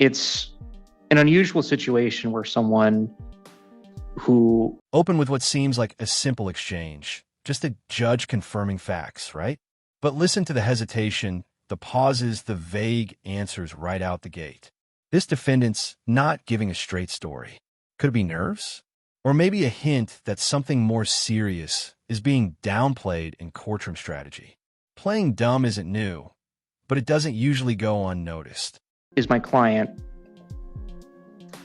It's an unusual situation where someone who open with what seems like a simple exchange, just a judge confirming facts, right? But listen to the hesitation, the pauses, the vague answers right out the gate. This defendant's not giving a straight story. Could it be nerves? Or maybe a hint that something more serious is being downplayed in courtroom strategy. Playing dumb isn't new, but it doesn't usually go unnoticed. is my client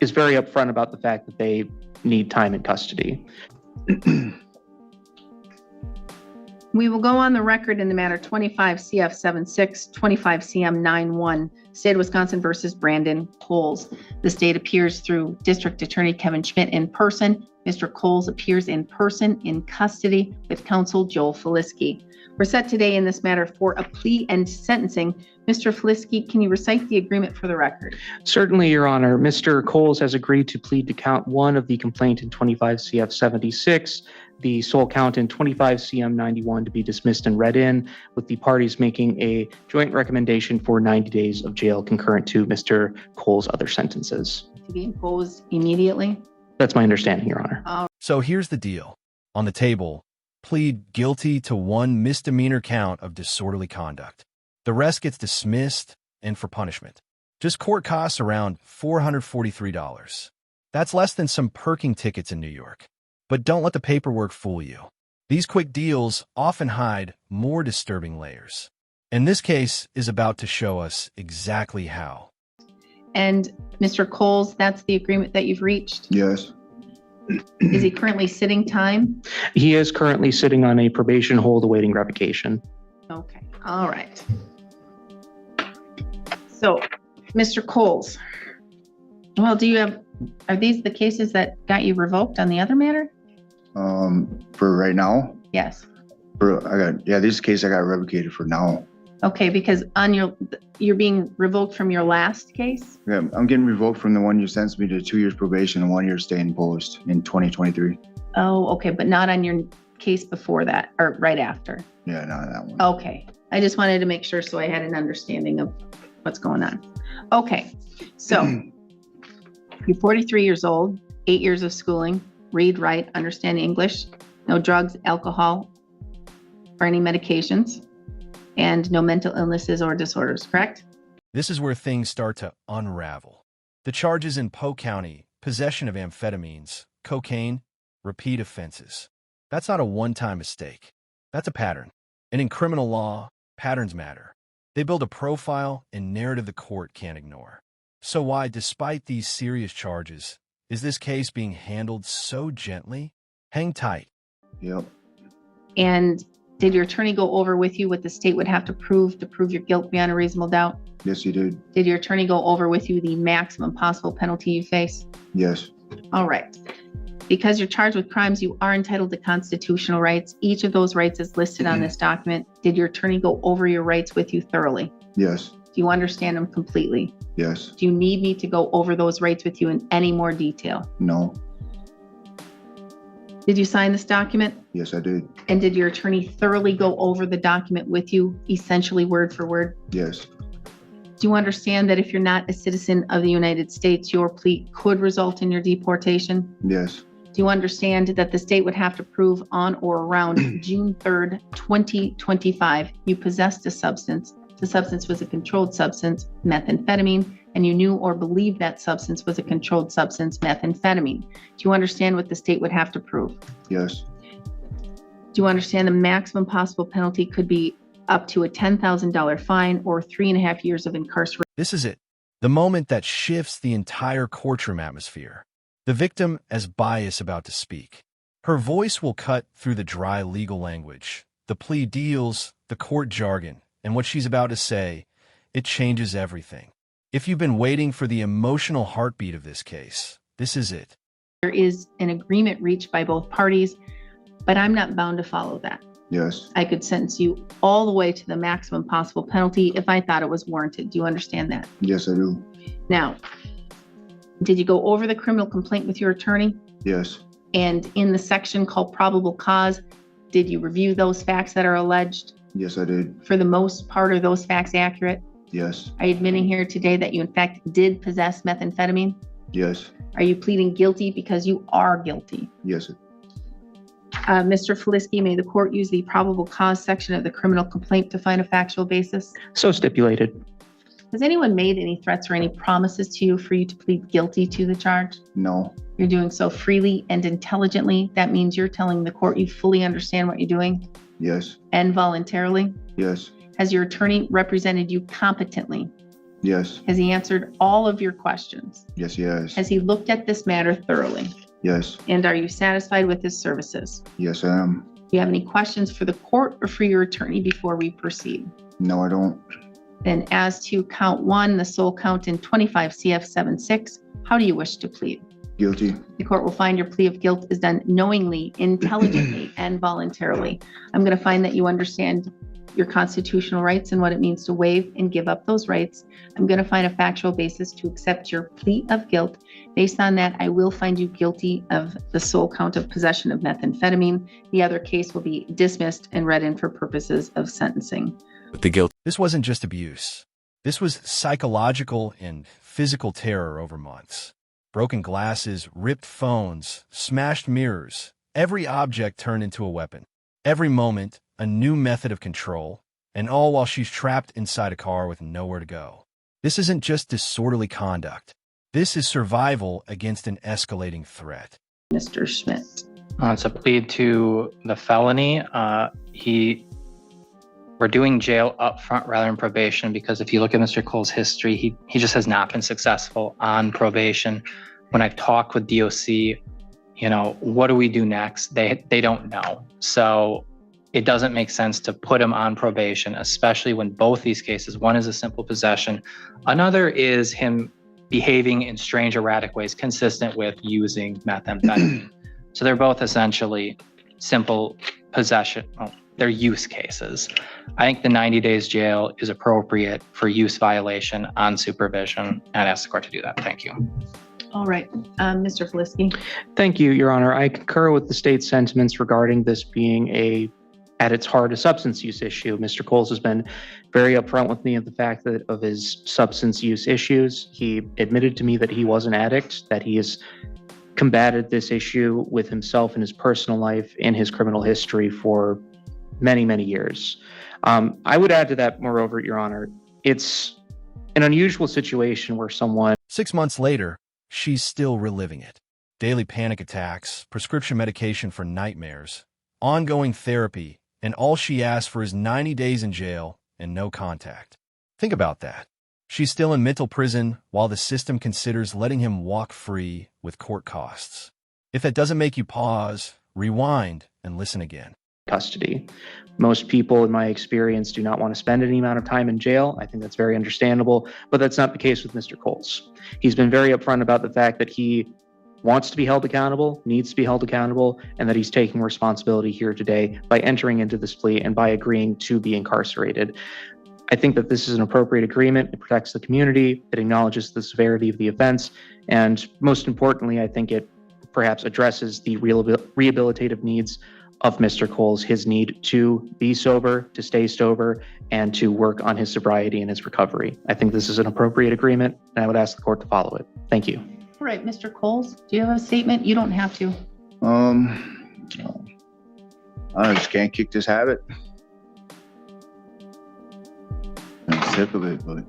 is very upfront about the fact that they need time in custody. We will go on the record in the matter 25 CF 76, 25 CM 91, State of Wisconsin versus Brandon Coles. The state appears through District Attorney Kevin Schmidt in person. Mr. Coles appears in person in custody with counsel Joel Feliski. We're set today in this matter for a plea and sentencing. Mr. Feliski, can you recite the agreement for the record? Certainly, Your Honor. Mr. Coles has agreed to plead to count 1 of the complaint in 25 CF 76, the sole count in 25 CM 91 to be dismissed and read in, with the parties making a joint recommendation for 90 days of jail concurrent to Mr. Coles' other sentences. To be imposed immediately? That's my understanding, Your Honor. So here's the deal. On the table, plead guilty to 1 misdemeanor count of disorderly conduct. The rest gets dismissed and for punishment. Just court costs around $443. That's less than some parking tickets in New York. But don't let the paperwork fool you. These quick deals often hide more disturbing layers. And this case is about to show us exactly how. And Mr. Coles, that's the agreement that you've reached? Yes. Is he currently sitting time? He is currently sitting on a probation hold awaiting revocation. Okay, all right. So, Mr. Coles, well, are these the cases that got you revoked on the other matter? For right now? Yes. This case I got revocated for now. Okay, because you're being revoked from your last case? Yeah, I'm getting revoked from the one you sentenced me to 2 years probation and 1 year stay in post in 2023. Oh, okay, but not on your case before that, or right after? Yeah, not on that one. Okay, I just wanted to make sure so I had an understanding of what's going on. Okay, so you're 43 years old, 8 years of schooling, read, write, understand English, no drugs, alcohol, or any medications, and no mental illnesses or disorders, correct? This is where things start to unravel. The charges in Polk County, possession of amphetamines, cocaine, repeat offenses. That's not a one-time mistake. That's a pattern. And in criminal law, patterns matter. They build a profile and narrative the court can't ignore. So why, despite these serious charges, is this case being handled so gently? Hang tight. Yep. And did your attorney go over with you what the state would have to prove your guilt beyond a reasonable doubt? Yes, he did. Did your attorney go over with you the maximum possible penalty you face? Yes. All right. Because you're charged with crimes, you are entitled to constitutional rights. Each of those rights is listed on this document. Did your attorney go over your rights with you thoroughly? Yes. Do you understand them completely? Yes. Do you need me to go over those rights with you in any more detail? No. Did you sign this document? Yes, I did. And did your attorney thoroughly go over the document with you, essentially word for word? Yes. Do you understand that if you're not a citizen of the United States, your plea could result in your deportation? Yes. Do you understand that the state would have to prove on or around June 3rd, 2025, you possessed a substance? The substance was a controlled substance, methamphetamine, and you knew or believed that substance was a controlled substance, methamphetamine. Do you understand what the state would have to prove? Yes. Do you understand the maximum possible penalty could be up to a $10,000 fine or 3.5 years of incarceration? This is it. The moment that shifts the entire courtroom atmosphere. The victim as bias about to speak. Her voice will cut through the dry legal language, the plea deals, the court jargon, and what she's about to say, it changes everything. If you've been waiting for the emotional heartbeat of this case, this is it. There is an agreement reached by both parties, but I'm not bound to follow that. Yes. I could sentence you all the way to the maximum possible penalty if I thought it was warranted. Do you understand that? Yes, I do. Now, did you go over the criminal complaint with your attorney? Yes. And in the section called probable cause, did you review those facts that are alleged? Yes, I did. For the most part, are those facts accurate? Yes. Are you admitting here today that you in fact did possess methamphetamine? Yes. Are you pleading guilty because you are guilty? Yes. Mr. Feliski, may the court use the probable cause section of the criminal complaint to find a factual basis? So stipulated. Has anyone made any threats or any promises to you for you to plead guilty to the charge? No. You're doing so freely and intelligently. That means you're telling the court you fully understand what you're doing Yes. and voluntarily. Yes. Has your attorney represented you competently? Yes. Has he answered all of your questions? Yes, he has. Has he looked at this matter thoroughly? Yes. And are you satisfied with his services? Yes, I am. Do you have any questions for the court or for your attorney before we proceed? No, I don't. Then as to count one, the sole count in 25 CF 76, how do you wish to plead? Guilty. The court will find your plea of guilt is done knowingly, intelligently, and voluntarily. I'm going to find that you understand your constitutional rights and what it means to waive and give up those rights. I'm going to find a factual basis to accept your plea of guilt. Based on that, I will find you guilty of the sole count of possession of methamphetamine. The other case will be dismissed and read in for purposes of sentencing. The guilt. This wasn't just abuse. This was psychological and physical terror over months. Broken glasses, ripped phones, smashed mirrors. Every object turned into a weapon. Every moment, a new method of control, and all while she's trapped inside a car with nowhere to go. This isn't just disorderly conduct. This is survival against an escalating threat. Mr. Schmidt. It's a plea to the felony. We're doing jail up front rather than probation because if you look at Mr. Cole's history, he just has not been successful on probation. When I've talked with DOC, what do we do next? They don't know. So it doesn't make sense to put him on probation, especially when both these cases, one is a simple possession, another is him behaving in strange, erratic ways consistent with using methamphetamine. So they're both essentially simple possession. Well, they're use cases. I think the 90 days jail is appropriate for use violation on supervision. I'd ask the court to do that. Thank you. All right. Mr. Feliski. Thank you, Your Honor. I concur with the state's sentiments regarding this being at its heart, a substance use issue. Mr. Coles has been very upfront with me of the fact that of his substance use issues. He admitted to me that he was an addict, that he has combated this issue with himself in his personal life, in his criminal history for many, many years. I would add to that, moreover, Your Honor, it's an unusual situation where someone 6 months later, she's still reliving it. Daily panic attacks, prescription medication for nightmares, ongoing therapy, and all she asks for is 90 days in jail and no contact. Think about that. She's still in mental prison while the system considers letting him walk free with court costs. If that doesn't make you pause, rewind, and listen again. custody. Most people, in my experience, do not want to spend any amount of time in jail. I think that's very understandable, but that's not the case with Mr. Coles. He's been very upfront about the fact that he wants to be held accountable, needs to be held accountable, and that he's taking responsibility here today by entering into this plea and by agreeing to be incarcerated. I think that this is an appropriate agreement. It protects the community. It acknowledges the severity of the offense. And most importantly, I think it perhaps addresses the rehabilitative needs of Mr. Coles, his need to be sober, to stay sober, and to work on his sobriety and his recovery. I think this is an appropriate agreement, and I would ask the court to follow it. Thank you. All right, Mr. Coles, do you have a statement? You don't have to. I just can't kick this habit. I'm sick of it, but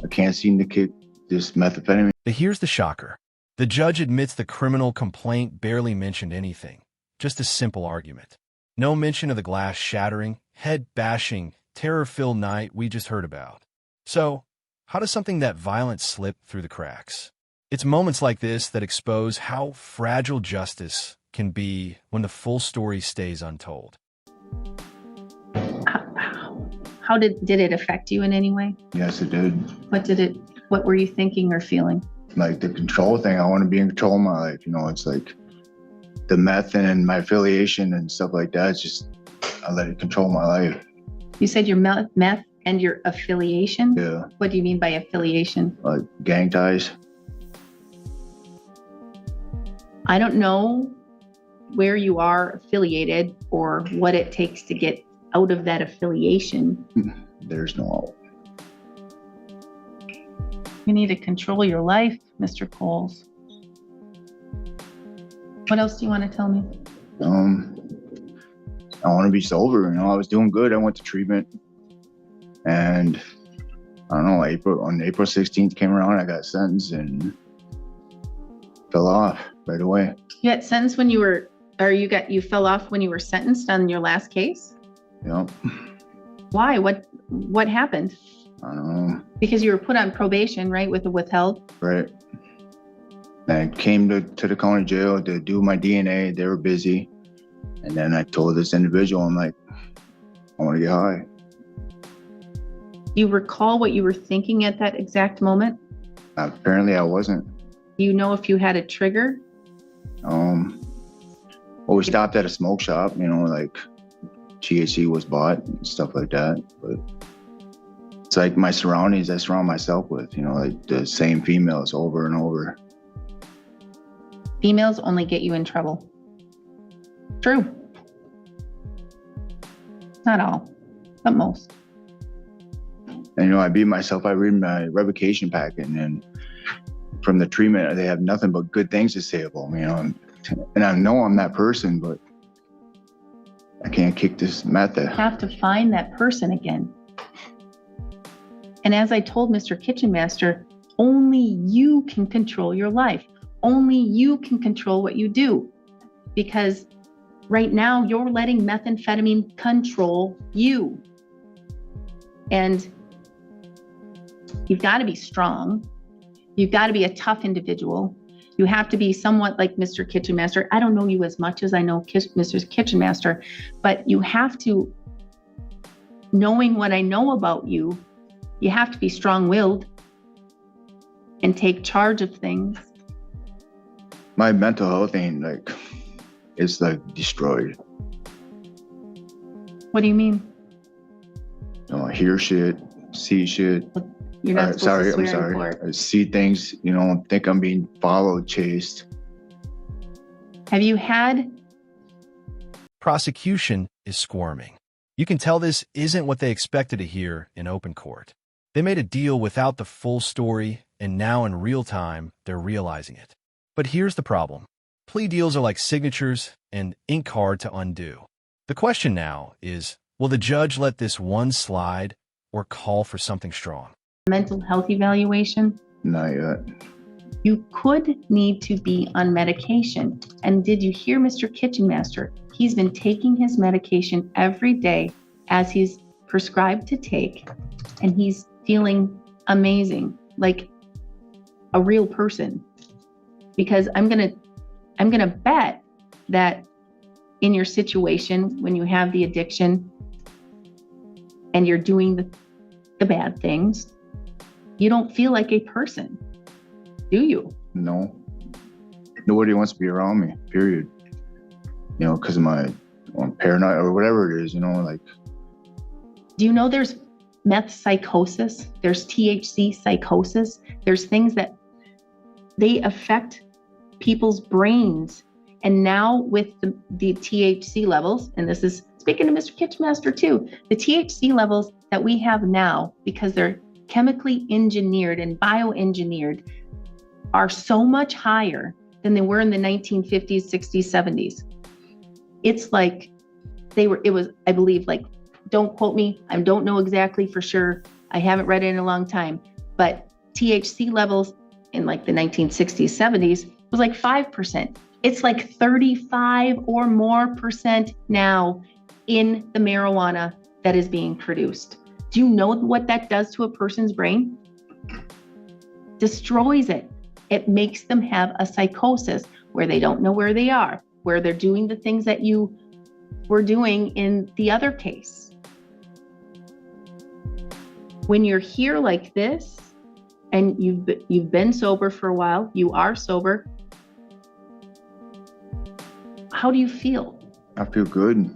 I can't seem to kick this methamphetamine. But here's the shocker. The judge admits the criminal complaint barely mentioned anything. Just a simple argument. No mention of the glass shattering, head-bashing, terror-filled night we just heard about. So, how does something that violent slip through the cracks? It's moments like this that expose how fragile justice can be when the full story stays untold. How did it affect you in any way? Yes, it did. What were you thinking or feeling? Like the control thing, I want to be in control of my life. It's like the meth and my affiliation and stuff like that. It's just, I let it control my life. You said your meth and your affiliation? Yeah. What do you mean by affiliation? Like gang ties. I don't know where you are affiliated or what it takes to get out of that affiliation. There's no You need to control your life, Mr. Coles. What else do you want to tell me? I want to be sober. You know, I was doing good. I went to treatment, and I don't know. On April 16th came around, I got sentenced and fell off right away. You got sentenced when you were, or you fell off when you were sentenced on your last case? Yep. Why? What happened? I don't know. Because you were put on probation, right, with the withheld? Right. I came to the county jail to do my DNA. They were busy. And then I told this individual, I'm like, I want to get high. Do you recall what you were thinking at that exact moment? Apparently I wasn't. Do you know if you had a trigger? Well, we stopped at a smoke shop, you know, like THC was bought and stuff like that. But it's like my surroundings I surround myself with, you know, like the same females over and over. Females only get you in trouble. True. Not all, but most. And, you know, I beat myself. I read my revocation packet, and from the treatment, they have nothing but good things to say about me, you know. And I know I'm that person, but I can't kick this method. You have to find that person again. And as I told Mr. Kitchen Master, only you can control your life. Only you can control what you do. Because right now you're letting methamphetamine control you. And you've got to be strong. You've got to be a tough individual. You have to be somewhat like Mr. Kitchen Master. I don't know you as much as I know Mr. Kitchen Master, but you have to, knowing what I know about you, you have to be strong-willed and take charge of things. My mental health ain't like, it's like destroyed. What do you mean? You know, I hear shit, see shit. You're not supposed to swear in court. I see things, you know, think I'm being followed, chased. Have you had? Prosecution is squirming. You can tell this isn't what they expected to hear in open court. They made a deal without the full story, and now in real time, they're realizing it. But here's the problem. Plea deals are like signatures and ink hard to undo. The question now is, will the judge let this one slide or call for something strong? Mental health evaluation? Not yet. You could need to be on medication. And did you hear Mr. Kitchen Master? He's been taking his medication every day as he's prescribed to take, and he's feeling amazing, like a real person. Because I'm gonna bet that in your situation, when you have the addiction and you're doing the bad things, you don't feel like a person, do you? No. Nobody wants to be around me, period. You know, because of I'm paranoid or whatever it is, you know, like. Do you know there's meth psychosis? There's THC psychosis. There's things that they affect people's brains. And now with the THC levels, and this is speaking to Mr. Kitchmaster too, the THC levels that we have now, because they're chemically engineered and bioengineered, are so much higher than they were in the 1950s, 60s, 70s. It's like it was, I believe, like, don't quote me, I don't know exactly for sure. I haven't read it in a long time, but THC levels in like the 1960s, 70s was like 5%. It's like 35 or more percent now in the marijuana that is being produced. Do you know what that does to a person's brain? Destroys it. It makes them have a psychosis where they don't know where they are, where they're doing the things that you were doing in the other case. When you're here like this, and you've been sober for a while, you are sober, how do you feel? I feel good.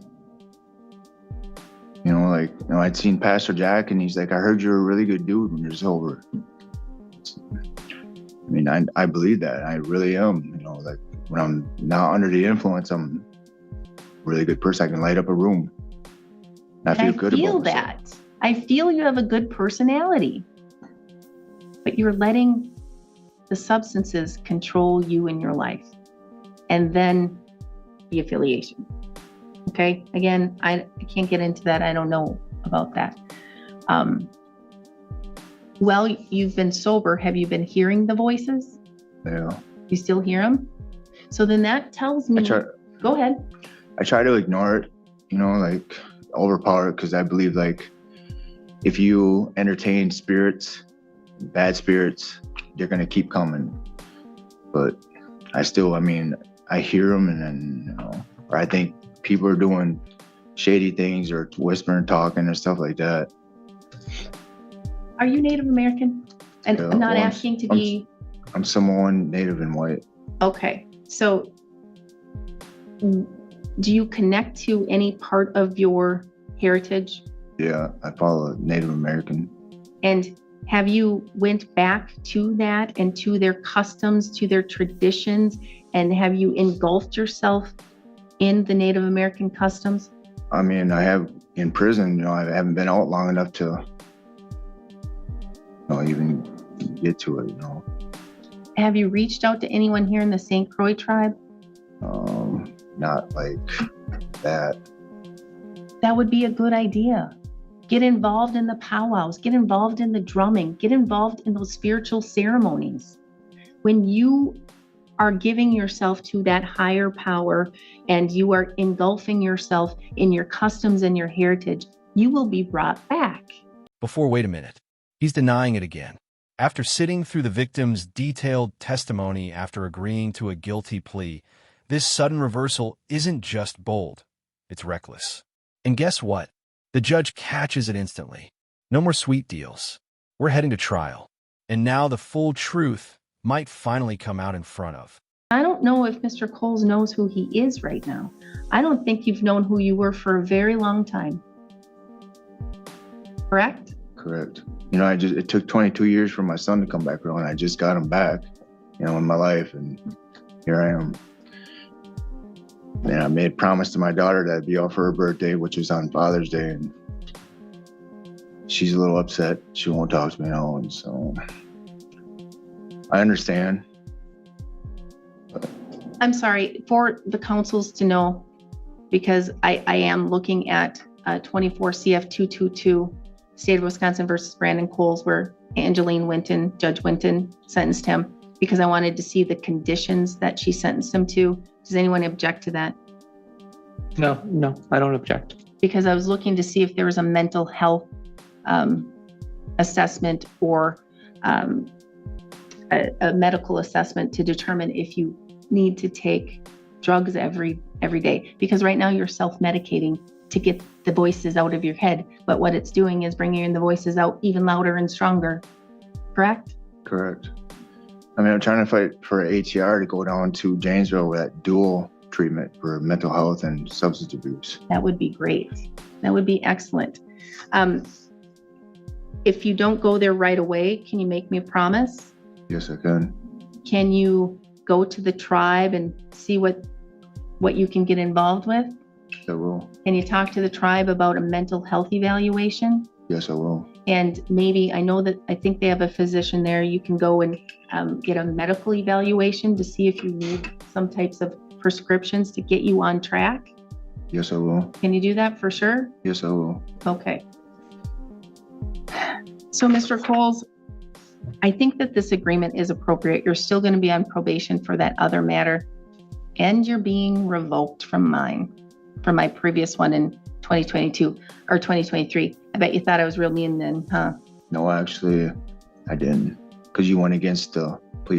You know, like, you know, I'd seen Pastor Jack, and he's like, I heard you're a really good dude when you're sober. I mean, I believe that. I really am. You know, like, when I'm not under the influence, I'm a really good person. I can light up a room. I feel good about myself. I feel you have a good personality. but you're letting the substances control you in your life. And then the affiliation. Okay, again, I can't get into that. I don't know about that. Well, you've been sober. Have you been hearing the voices? Yeah. You still hear them? So then that tells me, go ahead. I try to ignore it, you know, like overpower it, because I believe like if you entertain spirits, bad spirits, they're going to keep coming. But I still, I mean, I hear them, and then, you know, or I think people are doing shady things or whispering, talking and stuff like that. Are you Native American? And Yeah, I'm not well, asking to be. I'm Samoan, Native, and white. Okay, so do you connect to any part of your heritage? Yeah, I follow Native American. And have you went back to that and to their customs, to their traditions, and have you engulfed yourself in the Native American customs? I mean, I have in prison, you know, I haven't been out long enough to, you know, even get to it, you know. Have you reached out to anyone here in the St. Croix tribe? Not like that. That would be a good idea. Get involved in the powwows, get involved in the drumming, get involved in those spiritual ceremonies. When you are giving yourself to that higher power and you are engulfing yourself in your customs and your heritage, you will be brought back. Wait a minute. He's denying it again. After sitting through the victim's detailed testimony after agreeing to a guilty plea, this sudden reversal isn't just bold, it's reckless. And guess what? The judge catches it instantly. No more sweet deals. We're heading to trial. And now the full truth might finally come out in front of. I don't know if Mr. Coles knows who he is right now. I don't think you've known who you were for a very long time. Correct? Correct. You know, it took 22 years for my son to come back around. I just got him back, you know, in my life, and here I am. And I made a promise to my daughter that I'd be off for her birthday, which is on Father's Day, and she's a little upset. She won't talk to me now, and so I understand. I'm sorry, for the councils to know, because I am looking at 24 CF 222, State of Wisconsin versus Brandon Coles, where Angeline Winton, Judge Winton, sentenced him, because I wanted to see the conditions that she sentenced him to. Does anyone object to that? No, I don't object. Because I was looking to see if there was a mental health assessment or a medical assessment to determine if you need to take drugs every day. Because right now you're self-medicating to get the voices out of your head. But what it's doing is bringing the voices out even louder and stronger. Correct? Correct. I mean, I'm trying to fight for ATR to go down to Janesville with that dual treatment for mental health and substance abuse. That would be great. That would be excellent. If you don't go there right away, can you make me a promise? Yes, I can. Can you go to the tribe and see what you can get involved with? I will. Can you talk to the tribe about a mental health evaluation? Yes, I will. And maybe, I think they have a physician there. You can go and get a medical evaluation to see if you need some types of prescriptions to get you on track. Yes, I will. Can you do that for sure? Yes, I will. Okay. So, Mr. Coles, I think that this agreement is appropriate. You're still going to be on probation for that other matter, and you're being revoked from my previous one in 2022 or 2023. I bet you thought I was real mean then, huh? No, actually, I didn't, because you went against the plea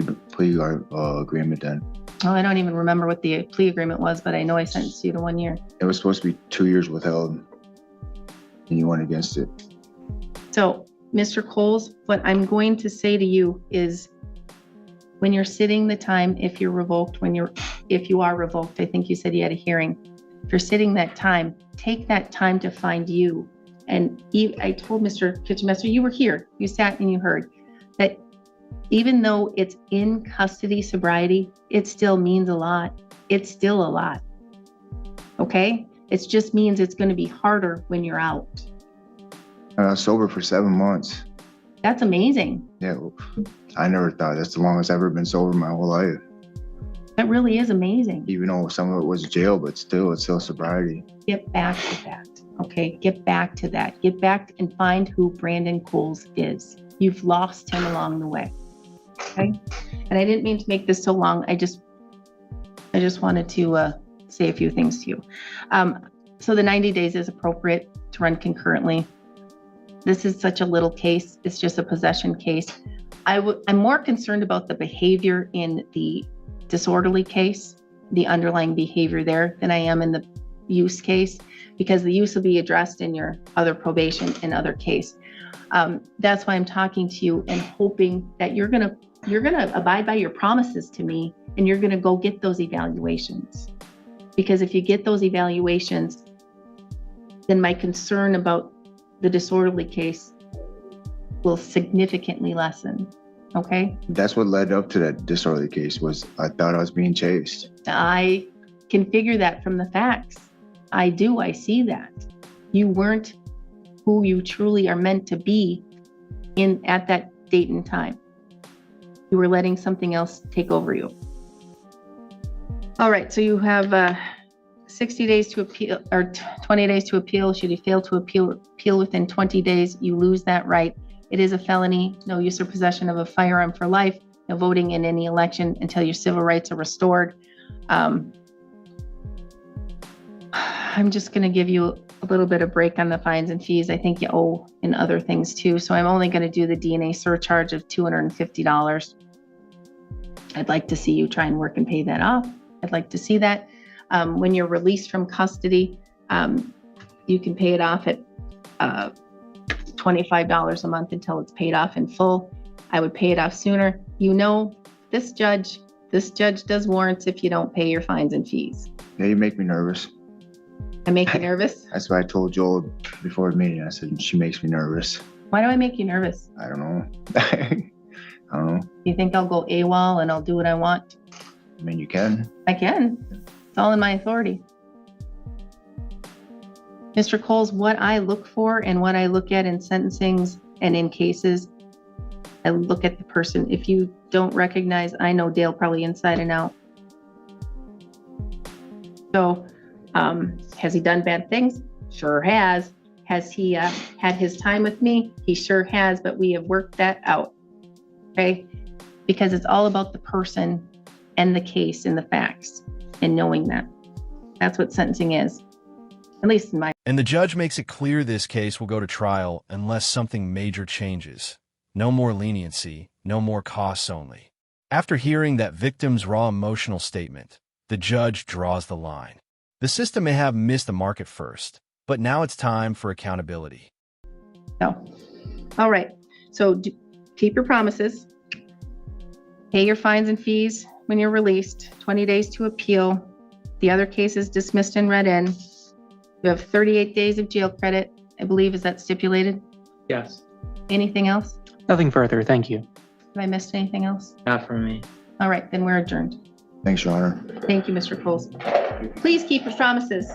agreement then. Oh, I don't even remember what the plea agreement was, but I know I sentenced you to 1 year. It was supposed to be 2 years withheld, and you went against it. So, Mr. Coles, what I'm going to say to you is, when you're sitting the time, if you are revoked, I think you said you had a hearing. If you're sitting that time, take that time to find you. And I told Mr. Kitchenmaster, you were here, you sat and you heard that even though it's in custody sobriety, it still means a lot. It's still a lot. Okay? It just means it's going to be harder when you're out. I was sober for 7 months. That's amazing. Yeah, I never thought that's the longest I've ever been sober my whole life. That really is amazing. Even though some of it was jail, but still, it's still sobriety. Get back to that. Okay, get back to that. Get back and find who Brandon Coles is. You've lost him along the way. Okay, and I didn't mean to make this so long. I just wanted to say a few things to you. So the 90 days is appropriate to run concurrently. This is such a little case. It's just a possession case. I'm more concerned about the behavior in the disorderly case, the underlying behavior there, than I am in the use case, because the use will be addressed in your other probation and other case. That's why I'm talking to you and hoping that you're gonna abide by your promises to me, and you're gonna go get those evaluations. Because if you get those evaluations, then my concern about the disorderly case will significantly lessen. Okay? That's what led up to that disorderly case. Was I thought I was being chased. I can figure that from the facts. I do. I see that. You weren't who you truly are meant to be at that date and time. You were letting something else take over you. All right. So you have 60 days to appeal, or 20 days to appeal. Should you fail to appeal within 20 days, you lose that right. It is a felony. No use or possession of a firearm for life. No voting in any election until your civil rights are restored. I'm just going to give you a little bit of break on the fines and fees. I think you owe in other things too. So I'm only going to do the DNA surcharge of $250. I'd like to see you try and work and pay that off. I'd like to see that. When you're released from custody, you can pay it off at $25 a month until it's paid off in full. I would pay it off sooner. You know, this judge does warrants if you don't pay your fines and fees. Yeah, you make me nervous. I make you nervous? That's what I told Joel before the meeting. I said, she makes me nervous. Why do I make you nervous? I don't know. I don't know. You think I'll go AWOL and I'll do what I want? I mean, you can. I can. It's all in my authority. Mr. Coles, what I look for and what I look at in sentencings and in cases, I look at the person. If you don't recognize, I know Dale probably inside and out. So, has he done bad things? Sure has. Has he had his time with me? He sure has, but we have worked that out. Okay? Because it's all about the person and the case and the facts and knowing that. That's what sentencing is. At least in my. And the judge makes it clear this case will go to trial unless something major changes. No more leniency, no more costs only. After hearing that victim's raw emotional statement, the judge draws the line. The system may have missed the mark at first, but now it's time for accountability. So, all right. So keep your promises. Pay your fines and fees when you're released. 20 days to appeal. The other case is dismissed and read in. You have 38 days of jail credit, I believe. Is that stipulated? Yes. Anything else? Nothing further. Thank you. Have I missed anything else? Not for me. All right, then we're adjourned. Thanks, Your Honor. Thank you, Mr. Coles. Please keep your promises.